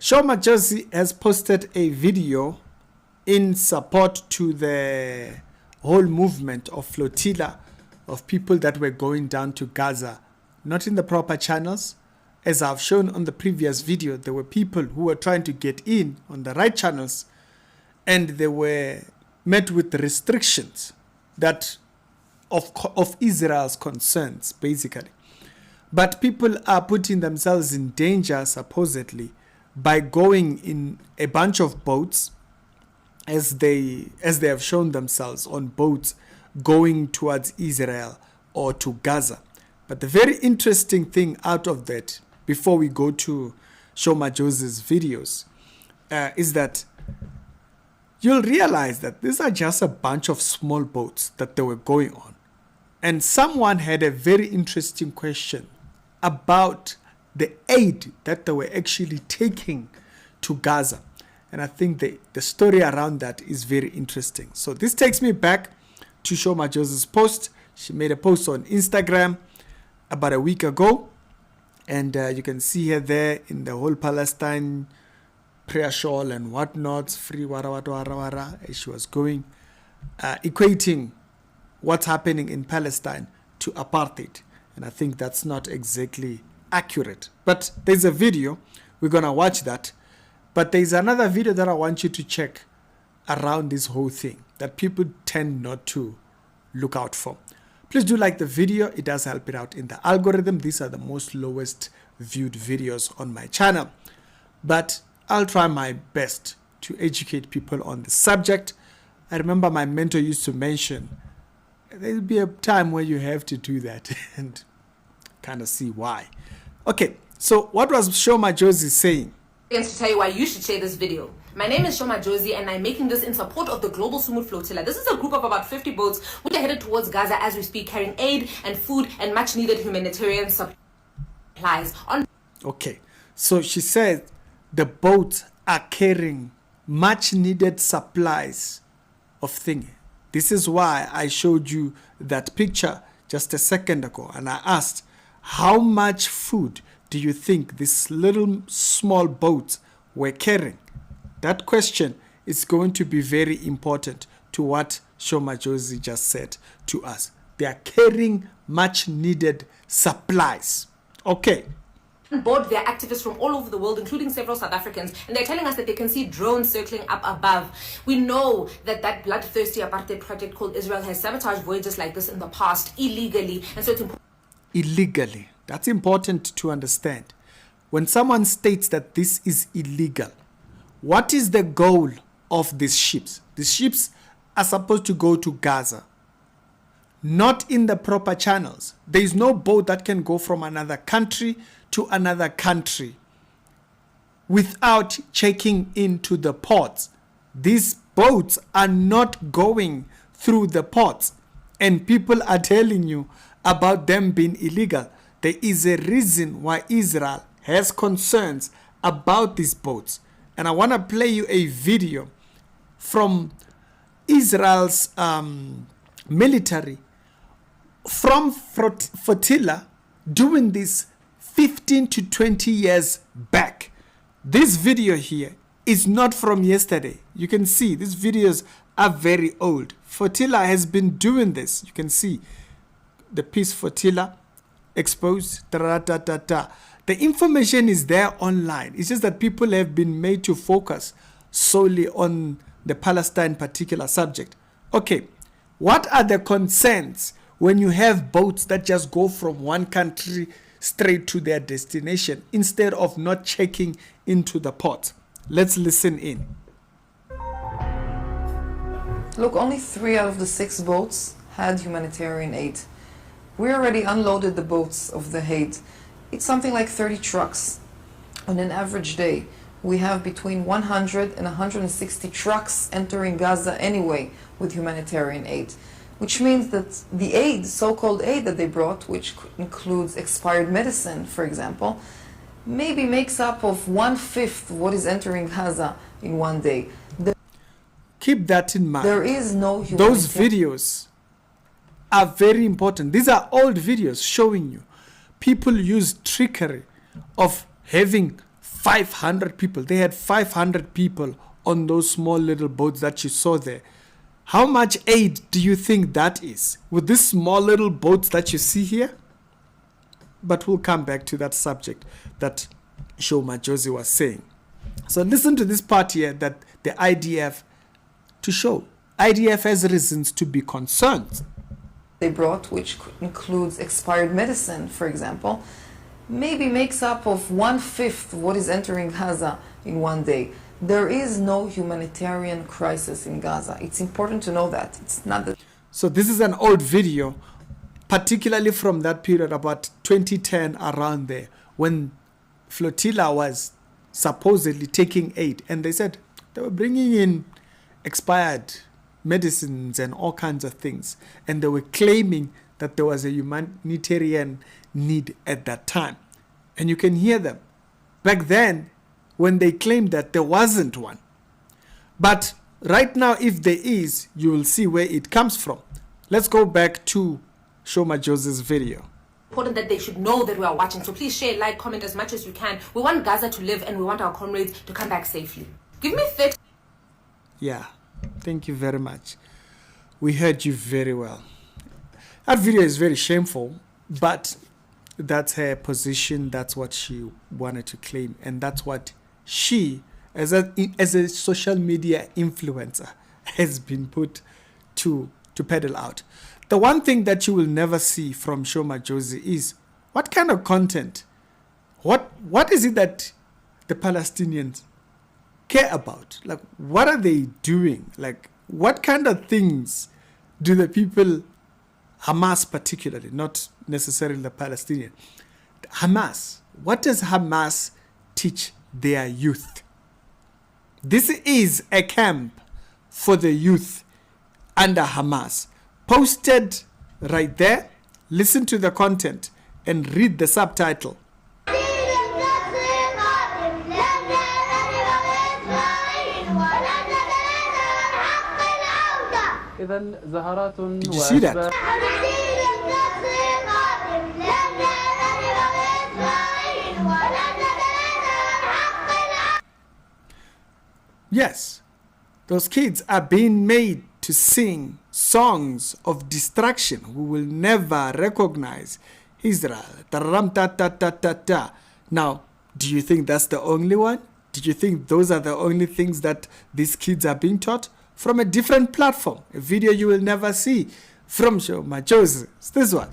Shomajozi has posted a video in support to the whole movement of flotilla of people that were going down to Gaza, not in the proper channels. As I've shown on the previous video, there were people who were trying to get in on the right channels, and they were met with restrictions that of Israel's concerns, basically. But people are putting themselves in danger, supposedly, by going in a bunch of boats, as they have shown themselves on boats going towards Israel or to Gaza. But the very interesting thing out of that, before we go to Shomajozi's videos, is that you'll realize that these are just a bunch of small boats that they were going on. And someone had a very interesting question about the aid that they were actually taking to Gaza. And I think the story around that is very interesting. So this takes me back to Shomajozi's post. She made a post on Instagram about a week ago. And you can see her there in the whole Palestine prayer shawl and whatnot, free wara wara wara, as she was going, equating what's happening in Palestine to apartheid. And I think that's not exactly accurate. But there's a video, we're going to watch that. But there's another video that I want you to check around this whole thing that people tend not to look out for. Please do like the video. It does help it out in the algorithm. These are the most lowest viewed videos on my channel. But I'll try my best to educate people on the subject. I remember my mentor used to mention there'll be a time where you have to do that and kind of see why. Okay, so what was Shomajozi saying? To tell you why you should share this video. My name is Shomajozi and I'm making this in support of the Global Sumud Flotilla. This is a group of about 50 boats which are headed towards Gaza as we speak, carrying aid and food and much needed humanitarian supplies. Okay, so she said the boats are carrying much needed supplies of things. This is why I showed you that picture just a second ago, and I asked, how much food do you think these little small boats were carrying? That question is going to be very important to what Shomajozi just said to us. They are carrying much needed supplies. Okay. On board, there are activists from all over the world, including several South Africans, and they're telling us that they can see drones circling up above. We know that bloodthirsty apartheid project called Israel has sabotaged voyages like this in the past illegally, and so it's important. Illegally. That's important to understand. When someone states that this is illegal, what is the goal of these ships? The ships are supposed to go to Gaza, not in the proper channels. There is no boat that can go from another country to another country without checking into the ports. These boats are not going through the ports, and people are telling you about them being illegal. There is a reason why Israel has concerns about these boats. And I want to play you a video from Israel's military from flotilla doing this 15 to 20 years back. This video here is not from yesterday. You can see these videos are very old. Flotilla has been doing this. You can see the peace flotilla exposed. The information is there online. It's just that people have been made to focus solely on the Palestine particular subject. Okay, what are the concerns when you have boats that just go from one country straight to their destination instead of not checking into the port? Let's listen in. Look, only 3 out of the 6 boats had humanitarian aid. We already unloaded the boats of the aid. It's something like 30 trucks. On an average day, we have between 100 and 160 trucks entering Gaza anyway with humanitarian aid, which means that the aid, so-called aid that they brought, which includes expired medicine, for example, maybe makes up of 1/5 of what is entering Gaza in one day. Keep that in mind. There is no humanitarian. Those videos are very important. These are old videos showing you people use trickery of having 500 people. They had 500 people on those small little boats that you saw there. How much aid do you think that is with these small little boats that you see here? But we'll come back to that subject that Shomajozi was saying. So listen to this part here that the IDF to show. IDF has reasons to be concerned. They brought, which includes expired medicine, for example, maybe makes up of 1/5 of what is entering Gaza in one day. There is no humanitarian crisis in Gaza. It's important to know that. It's not that. So this is an old video, particularly from that period, about 2010, around there, when flotilla was supposedly taking aid. And they said they were bringing in expired medicines and all kinds of things. And they were claiming that there was a humanitarian need at that time. And you can hear them. Back then, when they claimed that there wasn't one. But right now, if there is, you will see where it comes from. Let's go back to Shomajozi's video. Important that they should know that we are watching. So please share, like, comment as much as you can. We want Gaza to live and we want our comrades to come back safely. Give me 30. Yeah, thank you very much. We heard you very well. That video is very shameful, but that's her position. That's what she wanted to claim. And that's what she, as a social media influencer, has been put to peddle out. The one thing that you will never see from Shomajozi is what kind of content, what is it that the Palestinians care about? Like, what are they doing? Like, what kind of things do the people, Hamas particularly, not necessarily the Palestinian, Hamas, what does Hamas teach their youth? This is a camp for the youth under Hamas. Posted right there. Listen to the content and read the subtitle. Did you see that? Yes, those kids are being made to sing songs of destruction. We will never recognize Israel. Now, do you think that's the only one? Did you think those are the only things that these kids are being taught? From a different platform, a video you will never see from Shomajozi. It's this one.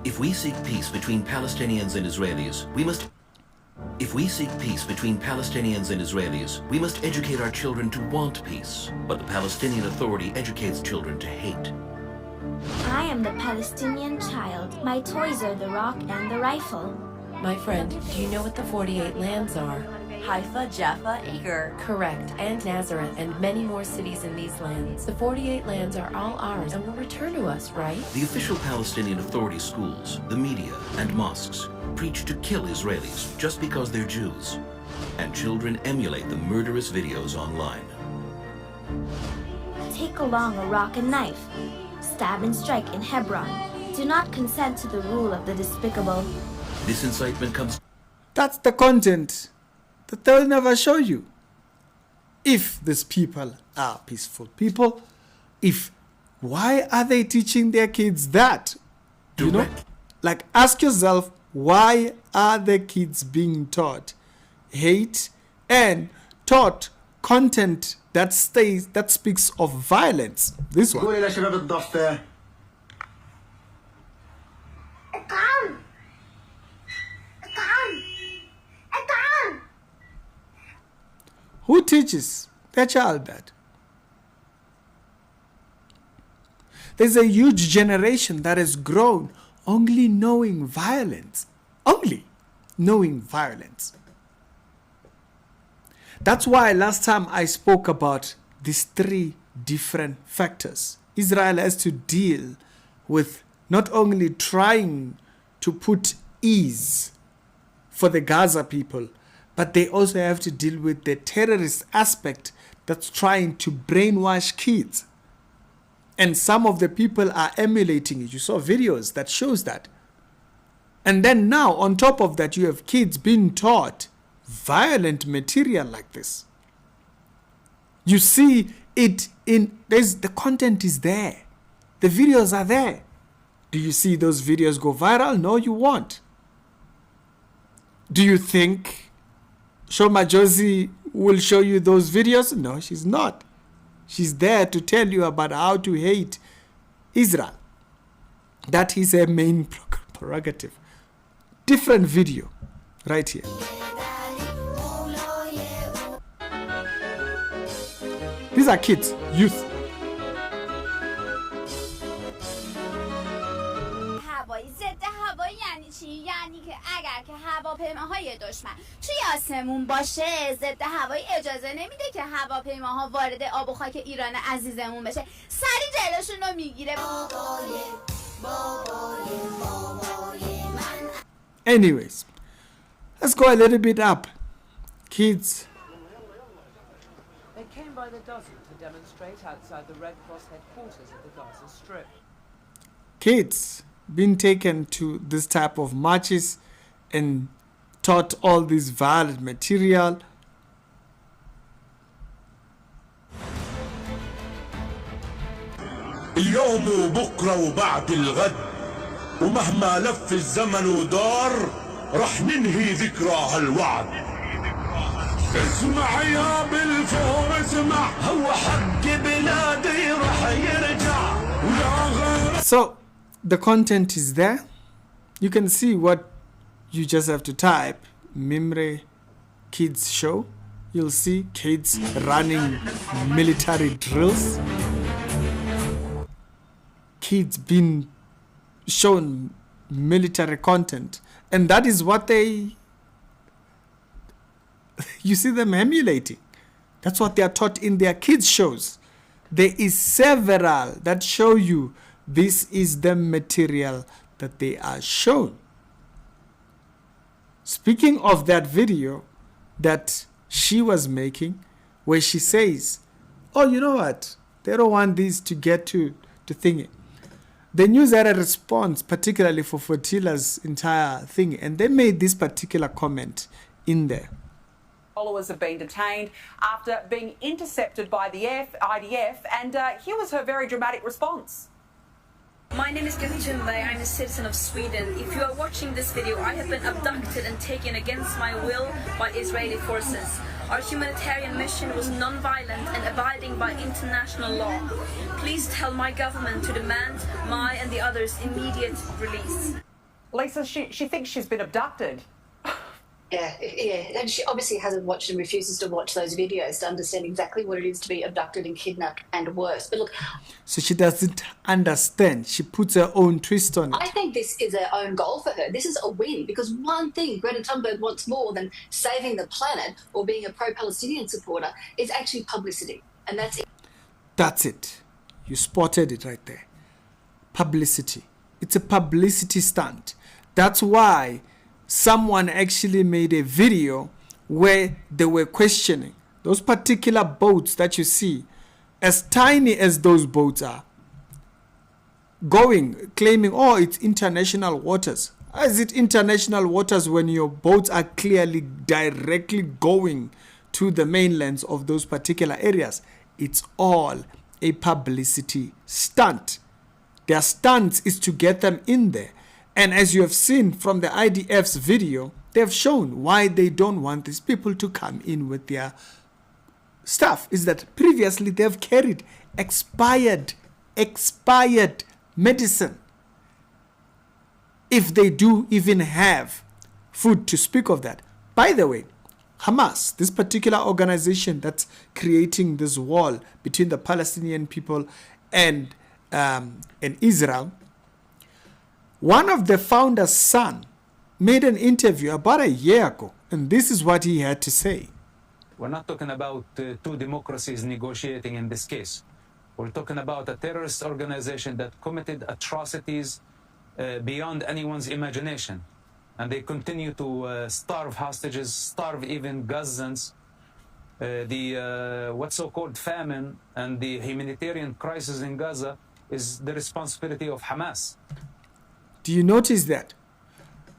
If we seek peace between Palestinians and Israelis, we must educate our children to want peace. But the Palestinian Authority educates children to hate. I am the Palestinian child. My toys are the rock and the rifle. My friend, do you know what the 48 lands are? Haifa, Jaffa, Eger. Correct, and Nazareth, and many more cities in these lands. The 48 lands are all ours and will return to us, right? The official Palestinian Authority schools, the media, and mosques preach to kill Israelis just because they're Jews. And children emulate the murderous videos online. Take along a rock and knife. Stab and strike in Hebron. Do not consent to the rule of the despicable. This incitement comes... That's the content that they'll never show you. If these people are peaceful people, why are they teaching their kids that? You know? Like, ask yourself, why are the kids being taught hate and taught content that speaks of violence? This one. Who teaches their child that? There's a huge generation that has grown only knowing violence. Only knowing violence. That's why last time I spoke about these 3 different factors. Israel has to deal with not only trying to put ease for the Gaza people, but they also have to deal with the terrorist aspect that's trying to brainwash kids. And some of the people are emulating it. You saw videos that shows that. And then now, on top of that, you have kids being taught violent material like this. You see it the content is there. The videos are there. Do you see those videos go viral? No, you won't. Do you think Shomajozi will show you those videos? No, she's not. She's there to tell you about how to hate Israel. That is her main prerogative. Different video right here. These are kids, youth. ضد هوایی یعنی چی؟ یعنی که اگر که هواپیماهای دشمن توی آسمون باشه ضد هوایی اجازه نمیده که هواپیماها وارد آب و خاک ایران عزیزمون بشه. سریع جلوشون رو میگیره. Anyways, let's go a little bit up. Kids. They came by the dozen to demonstrate outside the Red Cross headquarters at the Gaza Strip. Kids being taken to this type of marches and taught all this violent material. اليوم وبكرة وبعد الغد ومهما لف الزمن ودار رح ننهي ذكرى هالوعد. اسمع يا بالفور اسمع هو حق بلادي رح يرجع ولا غير. So the content is there. You can see what you just have to type Mimre kids show. You'll see kids running military drills. Kids being shown military content, and that is what you see them emulating. That's what they are taught in their kids shows. There is several that show you this is the material that they are shown. Speaking of that video that she was making, where she says, oh, you know what, they don't want these to get to thingy. The news had a response, particularly for Fotila's entire thing, and they made this particular comment in there. Followers have been detained after being intercepted by the IDF, and here was her very dramatic response. My name is Gülçin Bey. I'm a citizen of Sweden. If you are watching this video, I have been abducted and taken against my will by Israeli forces. Our humanitarian mission was non-violent and abiding by international law. Please tell my government to demand my and the others' immediate release. Lisa, she thinks she's been abducted. Yeah, and she obviously hasn't watched and refuses to watch those videos to understand exactly what it is to be abducted and kidnapped and worse. But look, so she doesn't understand. She puts her own twist on it. I think this is her own goal for her. This is a win because one thing Greta Thunberg wants more than saving the planet or being a pro-Palestinian supporter is actually publicity, and that's it. That's it. You spotted it right there. Publicity. It's a publicity stunt. That's why someone actually made a video where they were questioning those particular boats that you see, as tiny as those boats are, claiming, oh, it's international waters. Is it international waters when your boats are clearly directly going to the mainlands of those particular areas? It's all a publicity stunt. Their stunt is to get them in there. And as you have seen from the IDF's video, they have shown why they don't want these people to come in with their stuff. Is that previously they have carried expired medicine. If they do even have food to speak of that. By the way, Hamas, this particular organization that's creating this wall between the Palestinian people and Israel, one of the founders' son made an interview about a year ago, and this is what he had to say. We're not talking about two democracies negotiating in this case. We're talking about a terrorist organization that committed atrocities beyond anyone's imagination. And they continue to starve hostages, starve even Gazans. The what's so-called famine and the humanitarian crisis in Gaza is the responsibility of Hamas. Do you notice that?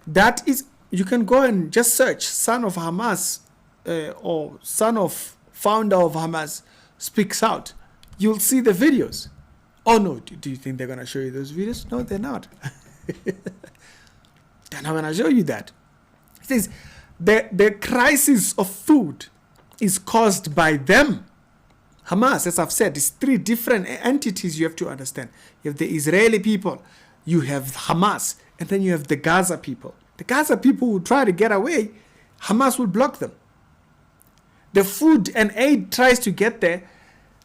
That is, You can go and just search son of Hamas or son of founder of Hamas speaks out. You'll see the videos. Oh no, do you think they're going to show you those videos? No, they're not. They're not going to show you that. It says the crisis of food is caused by them. Hamas, as I've said, is three different entities you have to understand. You have the Israeli people, you have Hamas, and then you have the Gaza people. The Gaza people will try to get away. Hamas will block them. The food and aid tries to get there.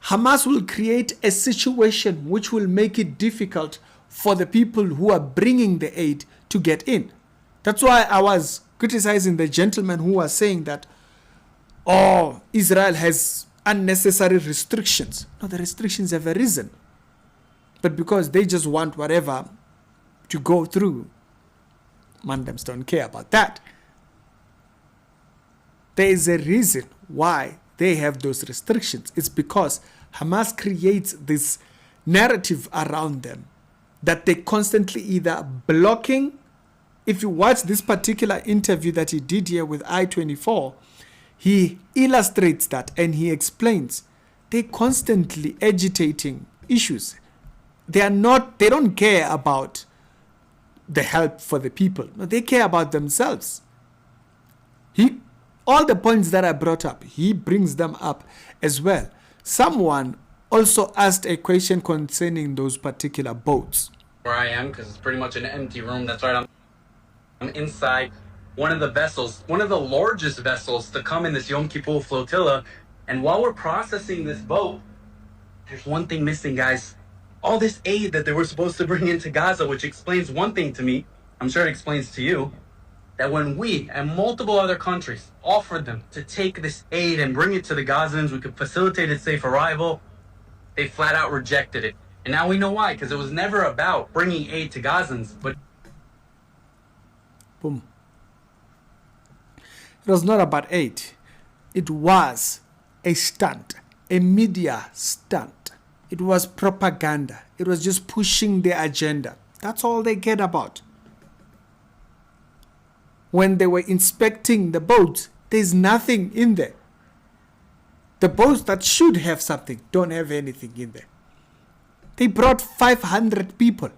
Hamas will create a situation which will make it difficult for the people who are bringing the aid to get in. That's why I was criticizing the gentleman who was saying that, oh, Israel has unnecessary restrictions. No, the restrictions have arisen. But because they just want whatever to go through, Mandams don't care about that. There is a reason why they have those restrictions. It's because Hamas creates this narrative around them that they constantly either blocking. If you watch this particular interview that he did here with I-24, he illustrates that and he explains they're constantly agitating issues. They don't care about the help for the people. No, they care about themselves. All the points that I brought up, he brings them up as well. Someone also asked a question concerning those particular boats. Where I am, because it's pretty much an empty room. That's right, I'm inside one of the vessels, one of the largest vessels to come in this Yom Kippur flotilla. And while we're processing this boat, there's one thing missing, guys. All this aid that they were supposed to bring into Gaza, which explains one thing to me, I'm sure it explains to you, that when we and multiple other countries offered them to take this aid and bring it to the Gazans, we could facilitate its safe arrival, they flat out rejected it. And now we know why, because it was never about bringing aid to Gazans, but... Boom. It was not about aid. It was a stunt, a media stunt. It was propaganda. It was just pushing their agenda. That's all they cared about. When they were inspecting the boats, there's nothing in there. The boats that should have something don't have anything in there. They brought 500 people.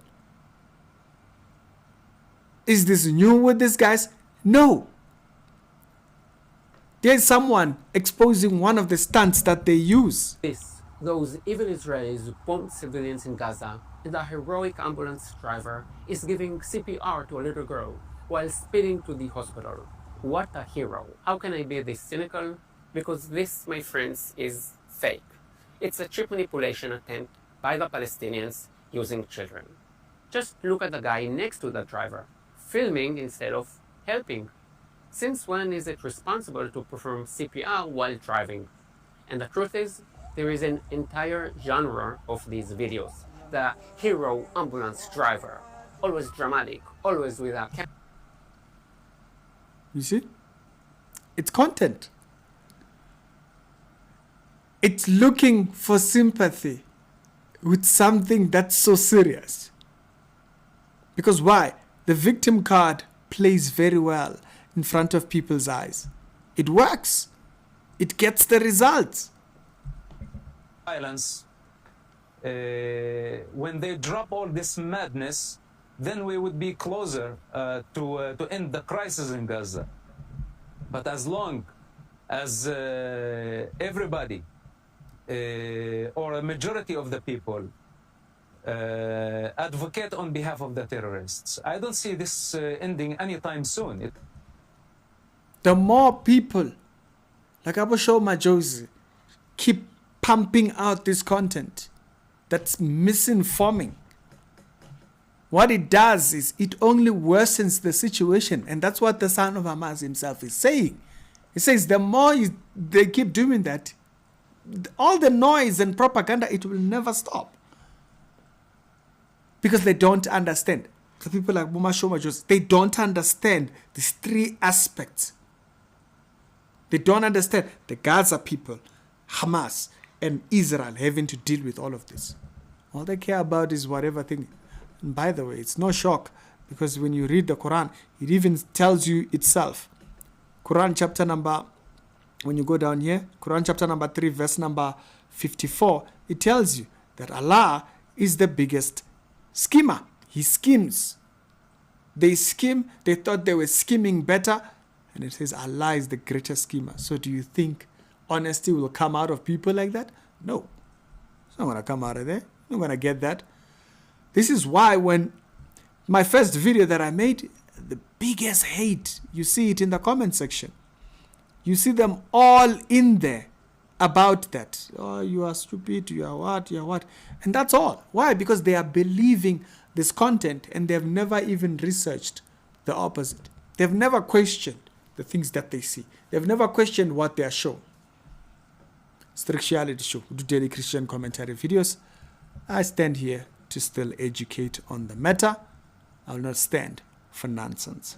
Is this new with these guys? No. There's someone exposing one of the stunts that they use. Those evil Israelis who bombed civilians in Gaza, and a heroic ambulance driver is giving CPR to a little girl while speeding to the hospital. What a hero. How can I be this cynical? Because this, my friends, is fake. It's a cheap manipulation attempt by the Palestinians using children. Just look at the guy next to the driver, filming instead of helping. Since when is it responsible to perform CPR while driving? And the truth is, there is an entire genre of these videos. The hero ambulance driver, always dramatic, always with a camera. You see? It's content. It's looking for sympathy with something that's so serious. Because why? The victim card plays very well in front of people's eyes. It works. It gets the results. Violence. When they drop all this madness, then we would be closer to end the crisis in Gaza. But as long as everybody or a majority of the people advocate on behalf of the terrorists, I don't see this ending anytime soon. The more people like Abu Shomajozi keep pumping out this content that's misinforming, what it does is it only worsens the situation. And that's what the son of Hamas himself is saying. He says the more they keep doing that, all the noise and propaganda, it will never stop. Because they don't understand. The people like Buma Shomajozi, they don't understand these three aspects. They don't understand the Gaza people, Hamas, and Israel having to deal with all of this. All they care about is whatever thing. And by the way, it's no shock Because when you read the Quran, it even tells you itself. Quran chapter number, when you go down here, Quran chapter number 3, verse number 54, it tells you that Allah is the biggest schemer. He schemes. They scheme, they thought they were scheming better, and it says Allah is the greatest schemer. So do you think honesty will come out of people like that? No. It's not going to come out of there. You're not going to get that. This is why when my first video that I made, the biggest hate, you see it in the comment section. You see them all in there about that. Oh, you are stupid, you are what, you are what. And that's all. Why? Because they are believing this content and they've never even researched the opposite. They've never questioned the things that they see. They've never questioned what they are shown. Structurality Show, we do daily Christian commentary videos. I stand here to still educate on the matter. I will not stand for nonsense.